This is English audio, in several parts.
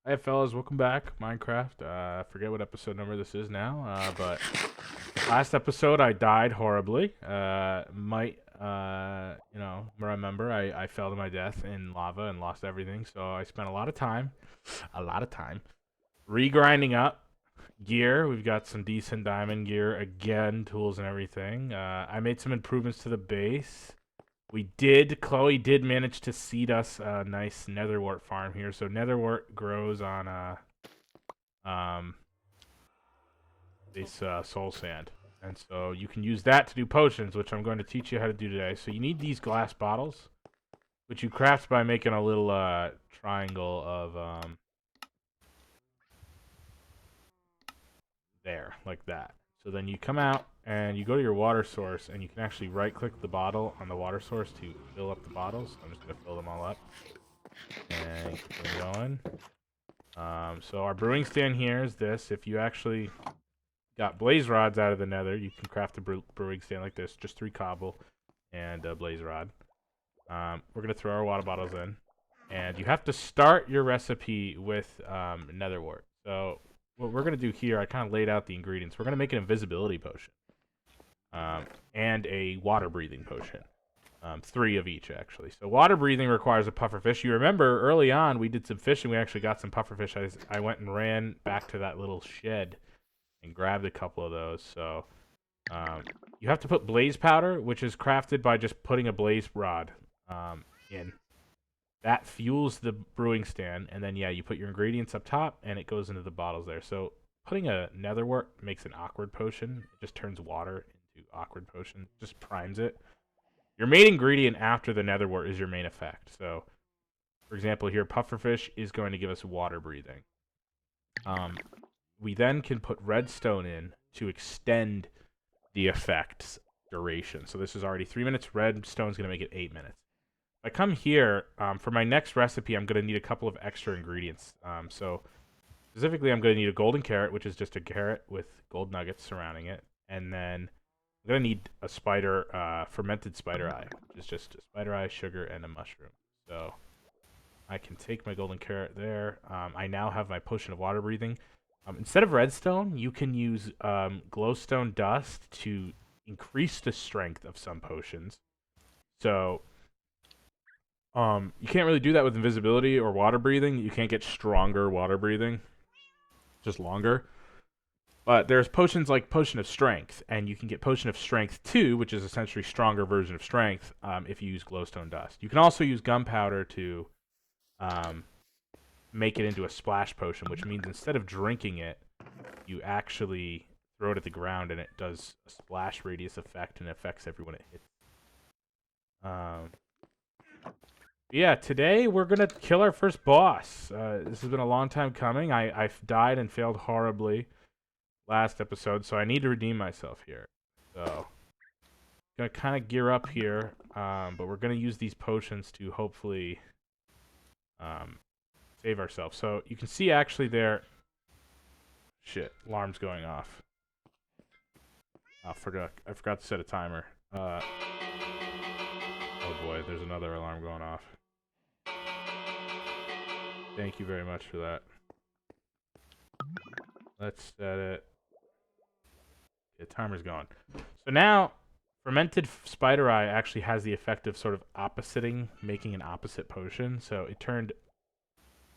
Hey fellas, welcome back. Minecraft. I forget what episode number this is now, but last episode I died horribly. Remember I fell to my death in lava and lost everything. So I spent a lot of time, regrinding up gear. We've got some decent diamond gear again, tools and everything. I made some improvements to the base. Chloe did manage to seed us a nice netherwort farm here. So netherwort grows on um, this soul sand. And so you can use that to do potions, which I'm going to teach you how to do today. So you need these glass bottles, which you craft by making a little triangle of there, like that. So then you come out and you go to your water source, and you can actually right-click the bottle on the water source to fill up the bottles. I'm just going to fill them all up. And keep them going. So our brewing stand here is this. If you actually got blaze rods out of the nether, you can craft a brewing stand like this. Just 3 cobble and a blaze rod. We're going to throw our water bottles in. And you have to start your recipe with netherwort. So what we're going to do here, I kind of laid out the ingredients. We're going to make an invisibility potion. And a water breathing potion. 3 of each, actually. So water breathing requires a pufferfish. You remember early on we did some fishing. We actually got some pufferfish. I went and ran back to that little shed and grabbed a couple of those. So you have to put blaze powder, which is crafted by just putting a blaze rod in. That fuels the brewing stand, and then, yeah, you put your ingredients up top, and it goes into the bottles there. So putting a netherwort makes an awkward potion. It just turns water into awkward potion. Just primes it. Your main ingredient after the netherwort is your main effect. So, for example, here, pufferfish is going to give us water breathing. We then can put redstone in to extend the effect's duration. So this is already 3 minutes. Redstone's going to make it 8 minutes. If I come here, for my next recipe, I'm going to need a couple of extra ingredients. So specifically, I'm going to need a golden carrot, which is just a carrot with gold nuggets surrounding it. And then I'm going to need a fermented spider eye, which is just a spider eye, sugar, and a mushroom. So I can take my golden carrot there. I now have my potion of water breathing. Instead of redstone, you can use glowstone dust to increase the strength of some potions. So you can't really do that with invisibility or water breathing. You can't get stronger water breathing, just longer. But there's potions like Potion of Strength, and you can get Potion of Strength 2, which is essentially a stronger version of Strength, if you use glowstone dust. You can also use gunpowder to make it into a splash potion, which means instead of drinking it, you actually throw it at the ground, and it does a splash radius effect, and it affects everyone it hits. Yeah, today we're going to kill our first boss. This has been a long time coming. I've died and failed horribly last episode, so I need to redeem myself here. So, gonna kind of gear up here, but we're gonna use these potions to hopefully save ourselves. So you can see actually there. Shit, alarm's going off. I forgot to set a timer. Oh boy, there's another alarm going off. Thank you very much for that. Let's set it. The timer's gone. So now, fermented spider eye actually has the effect of sort of oppositing, making an opposite potion. So it turned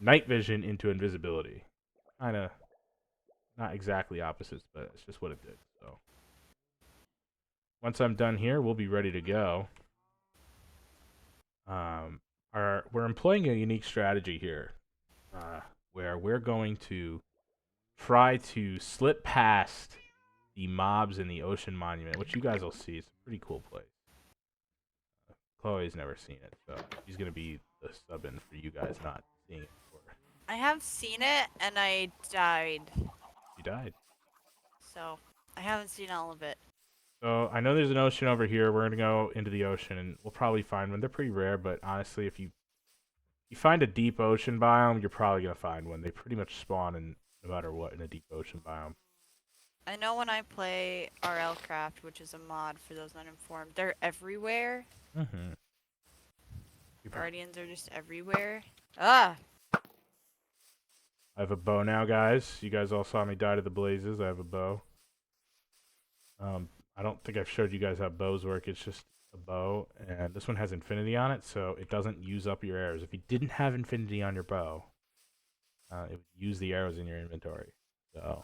night vision into invisibility. Kind of not exactly opposites, but it's just what it did. So once I'm done here, we'll be ready to go. We're employing a unique strategy here, where we're going to try to slip past the mobs in the Ocean Monument, which you guys will see. It's a pretty cool place. Chloe's never seen it, so she's gonna be the sub-in for you guys not seeing it before. I have seen it and I died. She died. So I haven't seen all of it. So I know there's an ocean over here. We're gonna go into the ocean, and we'll probably find one. They're pretty rare, but honestly, if you find a deep ocean biome, you're probably gonna find one. They pretty much spawn in no matter what in a deep ocean biome. I know when I play RL Craft, which is a mod for those uninformed, they're everywhere. Mm-hmm. Guardians are just everywhere. Ah! I have a bow now, guys. You guys all saw me die to the blazes. I have a bow. I don't think I've showed you guys how bows work. It's just a bow, and this one has infinity on it, so it doesn't use up your arrows. If you didn't have infinity on your bow, it would use the arrows in your inventory. So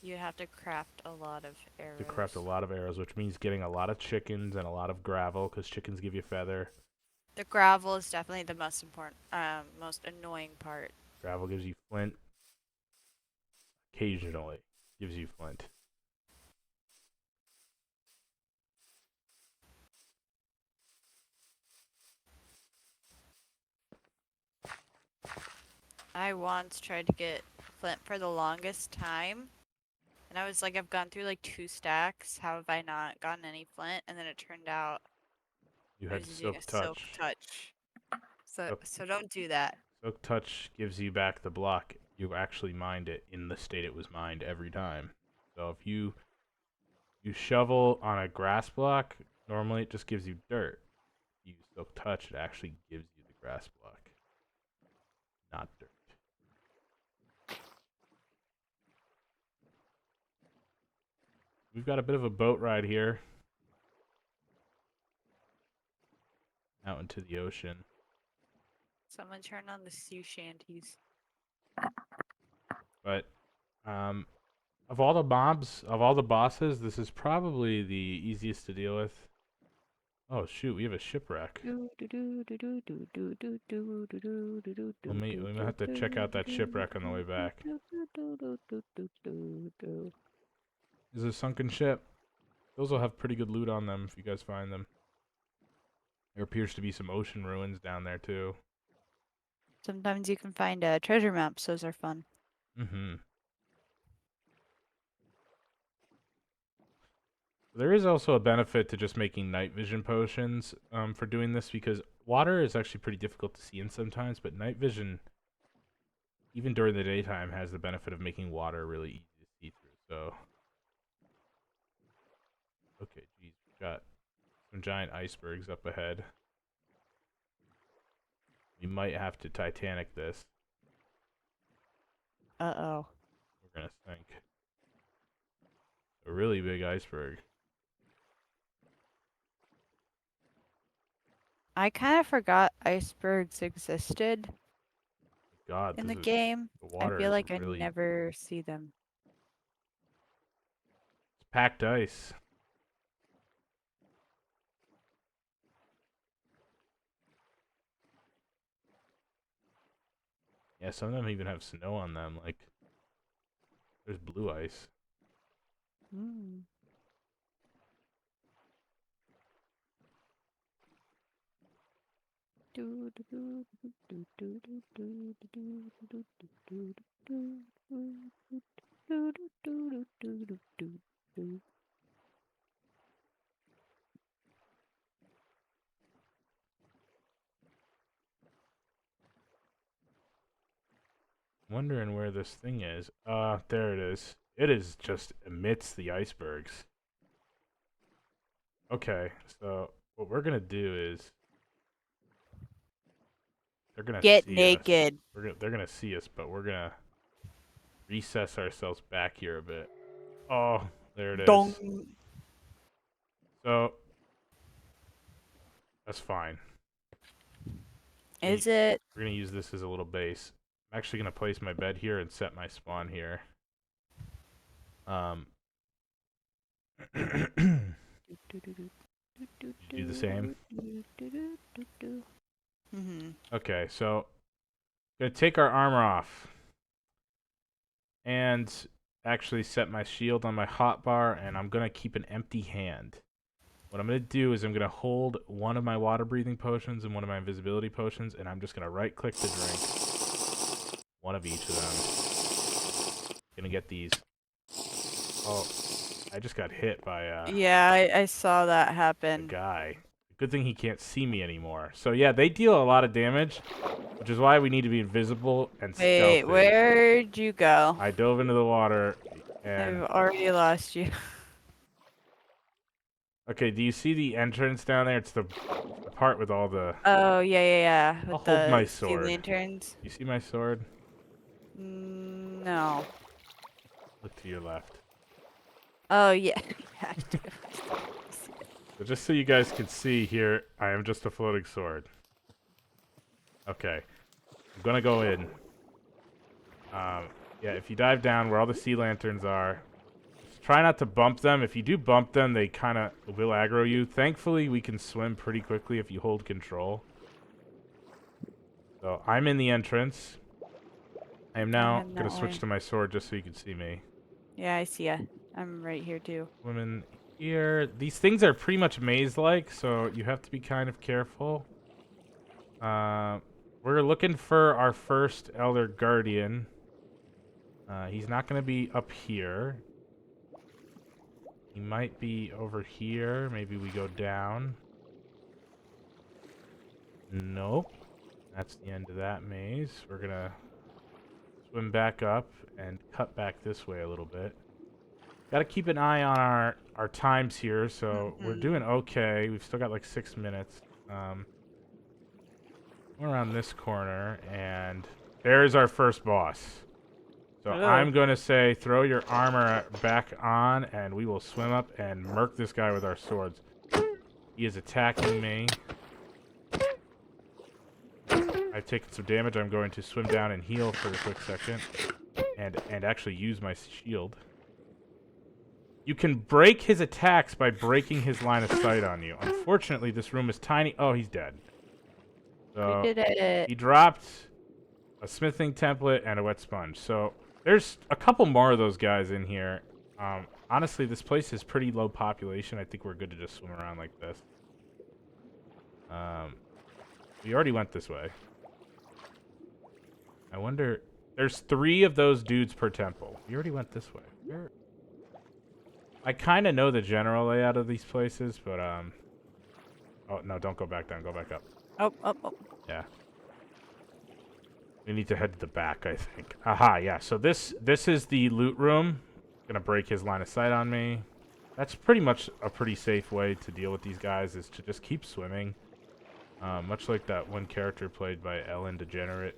You have to craft a lot of to craft a arrows. lot of arrows, which means getting a lot of chickens and a lot of gravel, because chickens give you feather. The gravel is definitely the most important, most annoying part. Gravel gives you flint. Occasionally gives you flint. I once tried to get flint for the longest time, and I was like, I've gone through like 2 stacks. How have I not gotten any flint? And then it turned out You I had was using a silk silk touch. touch. So Silk, so don't do that. silk touch gives you back the block. You actually mined it in the state it was mined every time. So if you shovel on a grass block, normally it just gives you dirt. If you use silk touch, it actually gives you the grass block, not dirt. We've got a bit of a boat ride here out into the ocean. Someone turn on the sea shanties. But of all the mobs, of all the bosses, this is probably the easiest to deal with. Oh shoot, we have a shipwreck. We might have to check out that shipwreck on the way back. This is a sunken ship. Those will have pretty good loot on them if you guys find them. There appears to be some ocean ruins down there too. Sometimes you can find treasure maps. Those are fun. Mm-hmm. There is also a benefit to just making night vision potions for doing this, because water is actually pretty difficult to see in sometimes, but night vision, even during the daytime, has the benefit of making water really easy to see through. So, okay, geez, we got some giant icebergs up ahead. We might have to Titanic this. Uh-oh. We're gonna sink a really big iceberg. I kind of forgot icebergs existed God, in this the is game. the I water feel is like I really never see them. it's packed ice. Yeah, some of them even have snow on them. Like there's blue ice. Mm. Wondering where this thing is. There it is. It is just amidst the icebergs. Okay, so what we're gonna do is they're gonna Get see us. naked. They're gonna see us, but we're gonna recess ourselves back here a bit. Oh, there it Dong. is. So that's fine. Is it? We're gonna use this as a little base. I'm actually gonna place my bed here and set my spawn here. Did you do the same? Mm-hmm. Okay, so gonna take our armor off and actually set my shield on my hotbar, and I'm gonna keep an empty hand. What I'm gonna do is I'm gonna hold one of my water breathing potions and one of my invisibility potions, and I'm just gonna right click to drink one of each of them. Gonna get these. Oh, I just got hit by Yeah, I saw that a happen. guy. Good thing he can't see me anymore. So yeah, they deal a lot of damage, which is why we need to be invisible and Wait, stealthy. where'd you go? I dove into the water and I've already lost you. okay, do you see the entrance down there? It's the part with all the Oh, yeah, yeah, yeah. I'll With hold my the sea sword. lanterns. You see my sword? No. Look to your left. Oh, yeah. Yeah, I do. So just so you guys can see here, I am just a floating sword. Okay. I'm gonna go in. Yeah, if you dive down where all the sea lanterns are, just try not to bump them. If you do bump them, they kind of will aggro you. Thankfully, we can swim pretty quickly if you hold control. So I'm in the entrance. I am now heading gonna that switch way. to my sword just so you can see me. Yeah, I see ya. I'm right here too. Swimming here. These things are pretty much maze-like, so you have to be kind of careful. We're looking for our first Elder Guardian. He's not going to be up here. He might be over here. Maybe we go down. Nope. That's the end of that maze. We're going to swim back up and cut back this way a little bit. Got to keep an eye on our times here, so we're doing okay. We've still got like 6 minutes. We're around this corner, and there's our first boss. So Hello. I'm going to say throw your armor back on, and we will swim up and murk this guy with our swords. He is attacking me. I've taken some damage. I'm going to swim down and heal for a quick second, and actually use my shield. You can break his attacks by breaking his line of sight on you. Unfortunately, this room is tiny. Oh, he's dead. So We did it. he dropped a smithing template and a wet sponge. So there's a couple more of those guys in here. Honestly, this place is pretty low population. I think we're good to just swim around like this. We already went this way. I wonder... There's 3 of those dudes per temple. We already went this way. Where... I kind of know the general layout of these places, but, Oh, no, don't go back down. Go back up. Oh. Yeah. We need to head to the back, I think. Aha, yeah. So this is the loot room. Gonna break his line of sight on me. That's pretty much a pretty safe way to deal with these guys, is to just keep swimming. Much like that one character played by Ellen DeGenerate.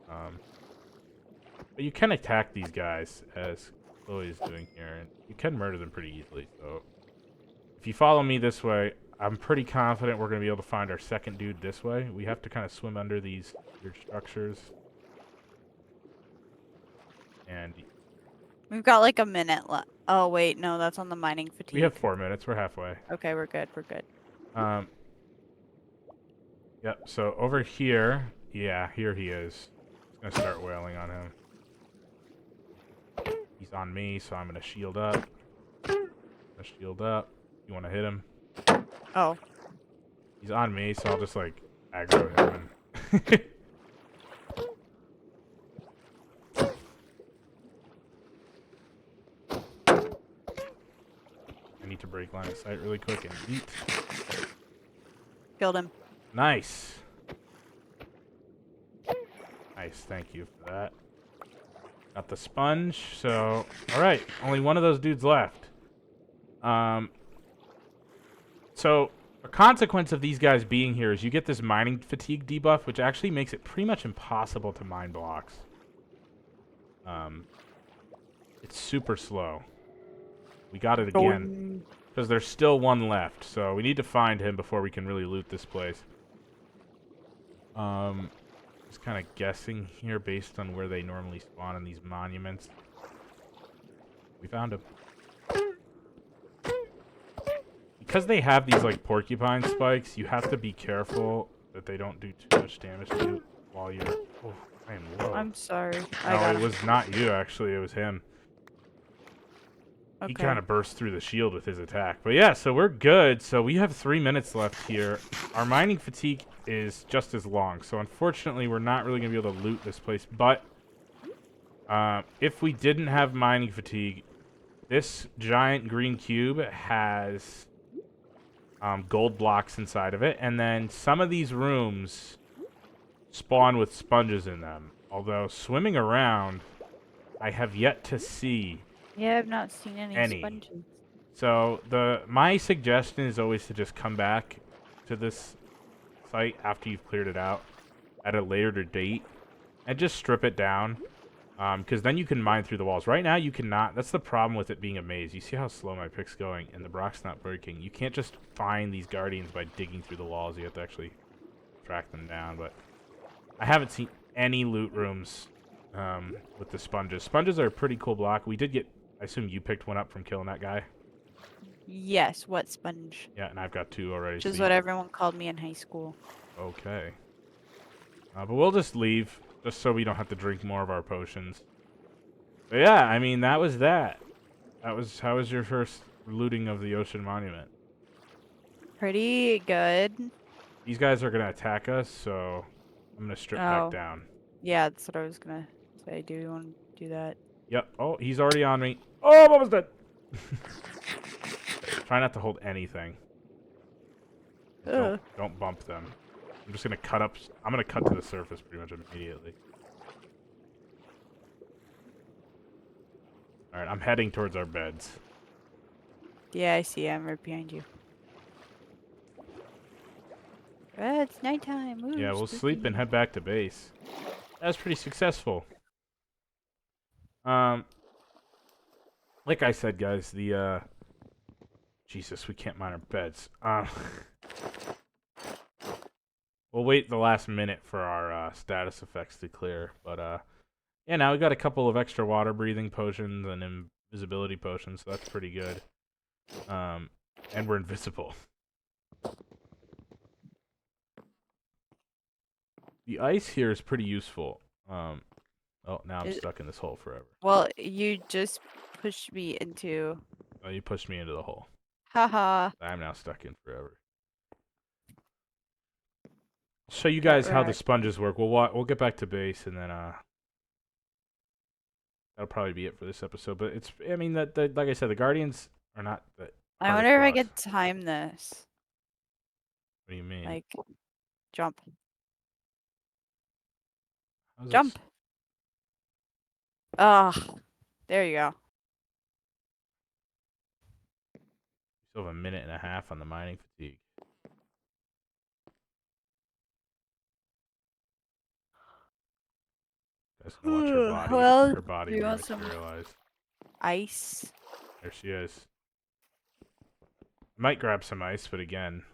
But you can attack these guys, as Chloe is doing here, and you can murder them pretty easily. So if you follow me this way, I'm pretty confident we're going to be able to find our second dude this way. We have to kind of swim under these weird structures. And We've got like a minute left. Oh, wait. No, that's on the mining fatigue. we have 4 minutes. We're halfway. Okay, we're good. We're good. Yep, so over here, yeah, here he is. I'm going to start wailing on him. He's on me, so I'm going to shield up. You want to hit him? Oh. He's on me, so I'll just, like, aggro him. And I need to break line of sight really quick and eat. Killed him. Nice. Nice, thank you for that. Got the sponge, so... Alright, only one of those dudes left. So, a consequence of these guys being here is you get this mining fatigue debuff, which actually makes it pretty much impossible to mine blocks. It's super slow. We got it again. Because there's still one left, so we need to find him before we can really loot this place. Just kind of guessing here based on where they normally spawn in these monuments. We found him. Because they have these, like, porcupine spikes, you have to be careful that they don't do too much damage to you while you're... Oh, I am low. I'm sorry. No, it was not you, actually. It was him. Okay. He kind of burst through the shield with his attack. But yeah, so we're good. So we have 3 minutes left here. Our mining fatigue is just as long. So unfortunately, we're not really going to be able to loot this place. But if we didn't have mining fatigue, this giant green cube has gold blocks inside of it. And then some of these rooms spawn with sponges in them. Although swimming around, I have yet to see... Yeah, I've not seen any sponges. So my suggestion is always to just come back to this site after you've cleared it out at a later date and just strip it down. Because then you can mine through the walls. Right now, you cannot. That's the problem with it being a maze. You see how slow my pick's going, and the block's not breaking. You can't just find these guardians by digging through the walls. You have to actually track them down. But I haven't seen any loot rooms with the sponges. Sponges are a pretty cool block. We did get. I assume you picked one up from killing that guy. Yes, wet sponge. Yeah, and I've got 2 already. Which So is what everyone called me in high school. Okay. But we'll just leave, just so we don't have to drink more of our potions. But yeah, I mean, that was that. How was your first looting of the Ocean Monument? Pretty good. These guys are gonna attack us, so I'm gonna strip back down. Yeah, that's what I was gonna say. Do you want to do that? Yep. Oh, he's already on me. Oh, I'm almost dead. Try not to hold anything. Don't bump them. I'm just gonna cut up. I'm gonna cut to the surface pretty much immediately. All right, I'm heading towards our beds. Yeah, I see. I'm right behind you. It's nighttime. Ooh, Yeah, we'll spooky. sleep and head back to base. That was pretty successful. Like I said, guys, the Jesus, we can't mine our beds. We'll wait the last minute for our status effects to clear, but yeah, now we got a couple of extra water breathing potions and invisibility potions, so that's pretty good. And we're invisible. The ice here is pretty useful. Oh, now I'm stuck in this hole forever. Well, you just pushed me into. Oh, you pushed me into the hole. Haha. I'm now stuck in forever. I'll show you guys how the sponges work. We'll get back to base, and then that'll probably be it for this episode. But it's, I mean, like I said, the guardians are not the. I wonder if I could time this. What do you mean? Like, jump. How's Jump. this? Ah, there you go. You still have a minute and a half on the mining fatigue. Guys, gonna watch her body. Well, Her body do you want some materialize. ice? There she is. I might grab some ice, but again.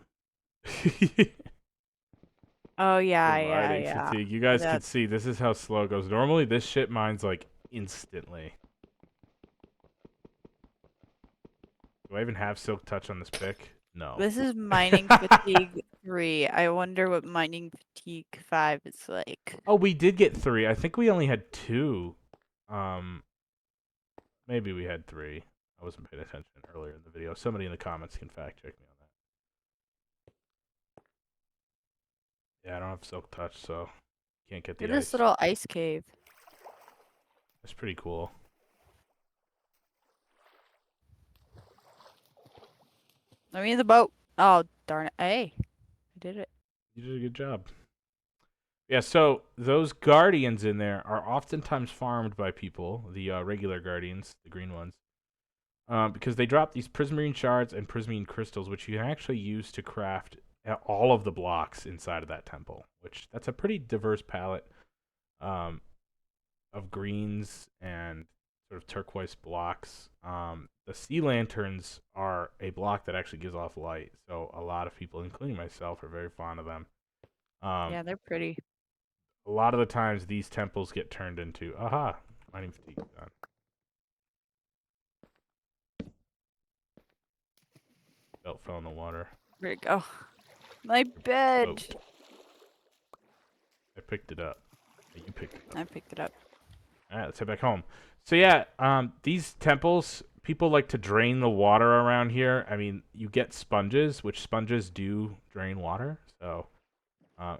Oh yeah, mining yeah. fatigue. You guys can see this is how slow it goes. Normally this shit mines like instantly. Do I even have silk touch on this pick? No. This is mining fatigue 3. I wonder what mining fatigue 5 is like. Oh, we did get 3. I think we only had 2. Maybe we had 3. I wasn't paying attention earlier in the video. Somebody in the comments can fact check me on that. Yeah, I don't have silk touch, so can't get the ice. This little ice cave. That's pretty cool. Let me in the boat. Oh, darn it. Hey, I did it. You did a good job. Yeah, so those guardians in there are oftentimes farmed by people, the regular guardians, the green ones, because they drop these prismarine shards and prismarine crystals, which you can actually use to craft all of the blocks inside of that temple, which that's a pretty diverse palette of greens and sort of turquoise blocks. The sea lanterns are a block that actually gives off light, so a lot of people, including myself, are very fond of them. Yeah, they're pretty. A lot of the times these temples get turned into mining fatigue done. Belt fell in the water. Where'd it go? My bed. Boat. I picked it up. You picked it up. I picked it up. Alright, let's head back home. So yeah, these temples, people like to drain the water around here. I mean, you get sponges, which sponges do drain water, so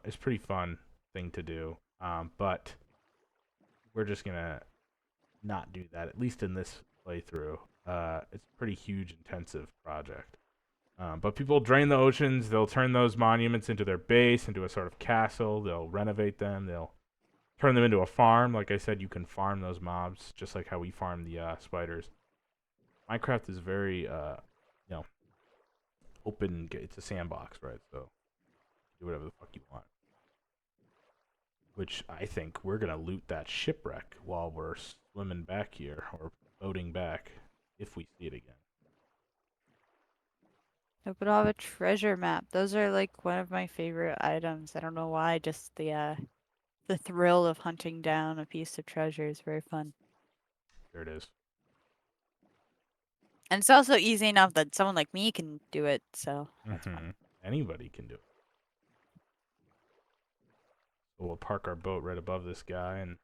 it's a pretty fun thing to do. But we're just gonna not do that, at least in this playthrough. It's a pretty huge, intensive project. But people drain the oceans. They'll turn those monuments into their base, into a sort of castle. They'll renovate them. They'll turn them into a farm. Like I said, you can farm those mobs, just like how we farm the spiders. Minecraft is very, open. It's a sandbox, right? So do whatever the fuck you want. which I think we're gonna loot that shipwreck while we're swimming back here, or boating back, if we see it again. Hope it'll have a treasure map. Those are like one of my favorite items. I don't know why, just the thrill of hunting down a piece of treasure is very fun. There it is. And it's also easy enough that someone like me can do it, so that's Mm-hmm. fun. Anybody can do it. So we'll park our boat right above this guy and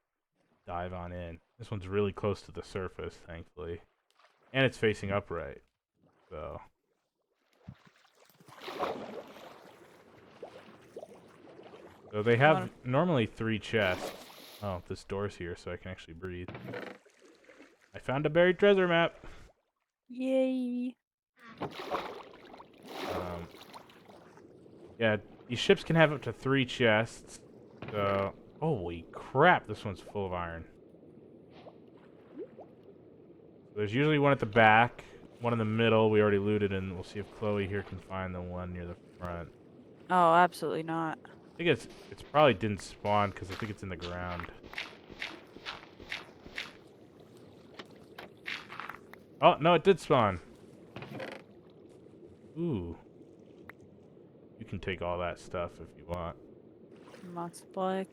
dive on in. This one's really close to the surface, thankfully. And it's facing upright. So they have normally 3 chests. Oh, this door's here so I can actually breathe. I found a buried treasure map. Yay! Yeah, these ships can have up to 3 chests. So, holy crap, this one's full of iron. There's usually one at the back, one in the middle. We already looted, and we'll see if Chloe here can find the one near the front. Oh, absolutely not. I think it's probably didn't spawn because I think it's in the ground. Oh no, it did spawn. Ooh, you can take all that stuff if you want. Moss block.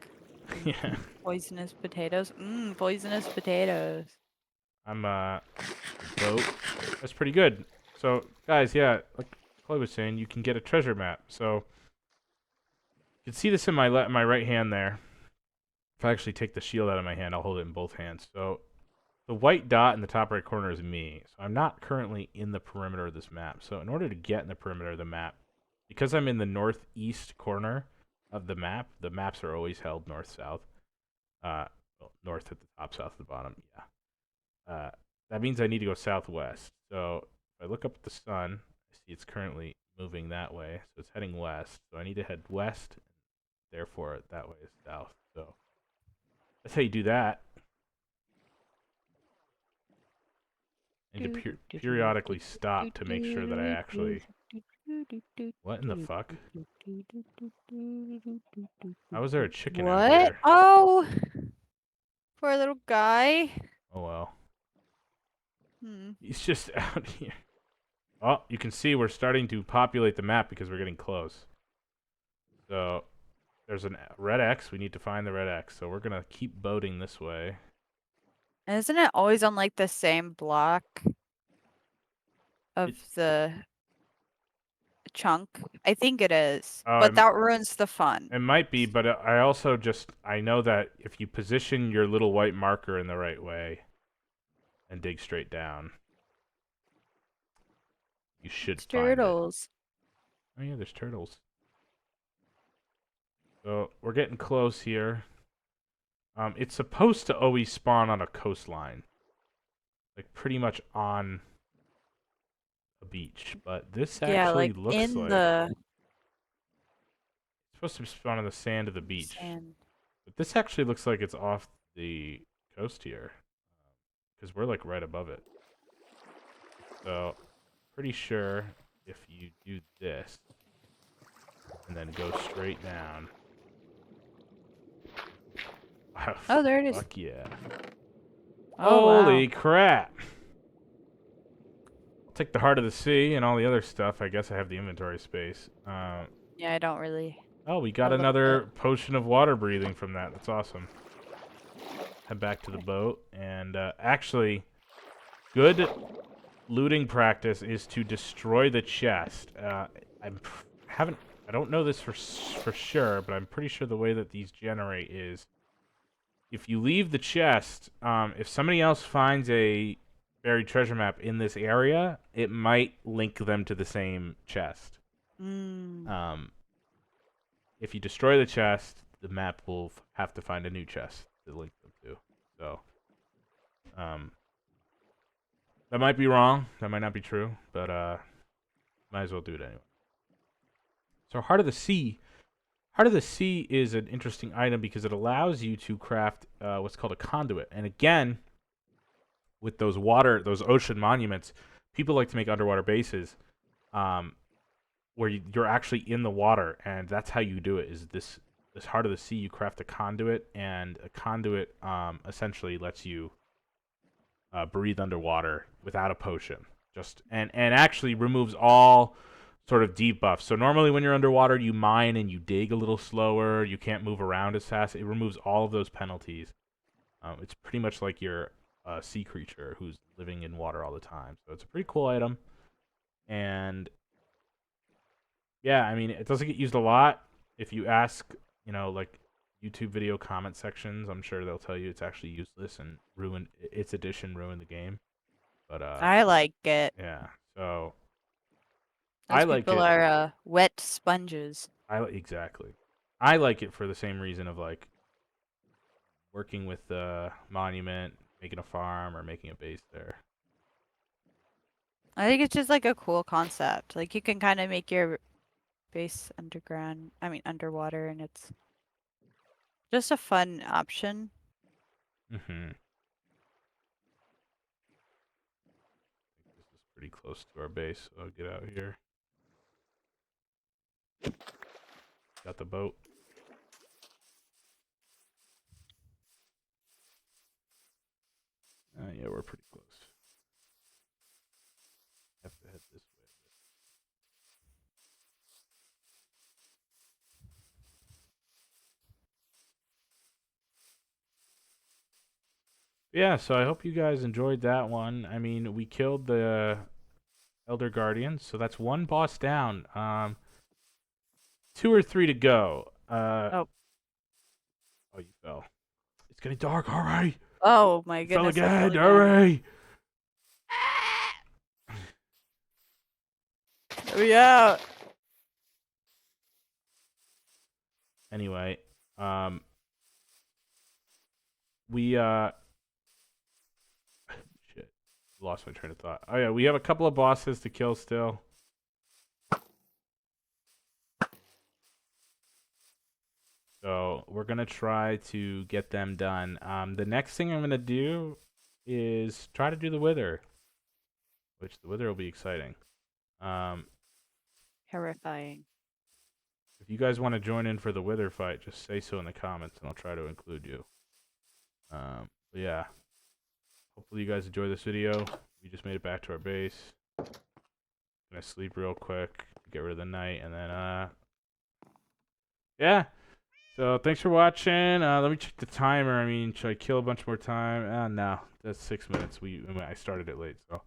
Yeah, Poisonous potatoes. Poisonous potatoes. I'm boat. That's pretty good. So guys, yeah, like Chloe was saying, you can get a treasure map. So you can see this in my right hand there. If I actually take the shield out of my hand, I'll hold it in both hands. So the white dot in the top right corner is me. So I'm not currently in the perimeter of this map. So in order to get in the perimeter of the map, because I'm in the northeast corner of the maps are always held north-south. Well, north at the top, south at the bottom. Yeah. That means I need to go southwest. So if I look up at the sun, I see it's currently moving that way. So it's heading west. So I need to head west. Therefore, that way is south. So that's how you do that. And to periodically stop to make sure that I actually... What in the fuck? How was there a chicken out What? here? Oh! Poor little guy. Oh well. Hmm. He's just out here. Oh, you can see we're starting to populate the map because we're getting close. So, there's a red X. We need to find the red X. So we're going to keep boating this way. And isn't it always on like the same block of the chunk? I think it is. But that ruins the fun. It might be, but I also I know that if you position your little white marker in the right way and dig straight down, you should find turtles. it. Oh yeah, there's turtles. So we're getting close here. It's supposed to always spawn on a coastline, like pretty much on a beach. But this actually looks in like it's supposed to spawn on the sand of the beach. Sand. But this actually looks like it's off the coast here, because we're like right above it. So pretty sure if you do this and then go straight down. Oh, there it is. Fuck yeah. Oh, Holy wow. crap. I'll take the heart of the sea and all the other stuff. I guess I have the inventory space. Yeah, I don't really. Oh, we got another potion of water breathing from that. That's awesome. Head back to the boat. And actually, good looting practice is to destroy the chest. I don't know this for sure, but I'm pretty sure the way that these generate is if you leave the chest, if somebody else finds a buried treasure map in this area, it might link them to the same chest. If you destroy the chest, the map will have to find a new chest to link them to. So, that might be wrong. That might not be true, but might as well do it anyway. So, Heart of the Sea. Heart of the Sea is an interesting item because it allows you to craft what's called a conduit. And again, with those ocean monuments, people like to make underwater bases where you're actually in the water, and that's how you do it. Is this this heart of the sea, you craft a conduit, and a conduit essentially lets you breathe underwater without a potion. Just and actually removes all sort of debuffs. So normally when you're underwater, you mine and you dig a little slower. You can't move around as fast. It removes all of those penalties. It's pretty much like you're a sea creature who's living in water all the time. So it's a pretty cool item. And yeah, I mean, it doesn't get used a lot. If you ask, like YouTube video comment sections, I'm sure they'll tell you it's actually useless and ruined its addition ruined the game. But I like it. yeah. So I Those like people it. are wet sponges. Exactly. I like it for the same reason of like working with the monument, making a farm, or making a base there. I think it's just like a cool concept. Like you can kind of make your base underground, I mean underwater, and it's just a fun option. Mm-hmm. This is pretty close to our base, so I'll get out here. Got the boat. Yeah, we're pretty close. Have to head this way. Yeah, so I hope you guys enjoyed that one. I mean, we killed the Elder Guardians, so that's one boss down. 2 or 3 to go. Oh. Oh, you fell. It's getting dark. Hurry! Oh my You fell goodness! I fell again. again. Hurry! Yeah. Anyway, we shit, lost my train of thought. Oh yeah, we have a couple of bosses to kill still. So we're gonna try to get them done. The next thing I'm gonna do is try to do the Wither, which the Wither will be exciting. Terrifying. If you guys want to join in for the Wither fight, just say so in the comments, and I'll try to include you. But yeah, hopefully you guys enjoy this video. We just made it back to our base. Gonna sleep real quick, get rid of the night, and then yeah. So thanks for watching. Let me check the timer. I mean, should I kill a bunch more time? No, that's 6 minutes. I started it late, so.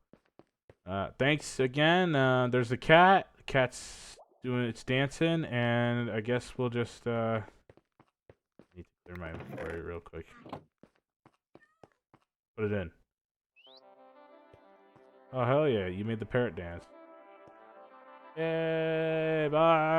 Thanks again. There's the cat. The cat's doing its dancing, and I guess we'll just need to clear my inventory real quick. Put it in. Oh hell yeah! You made the parrot dance. Yay! Bye.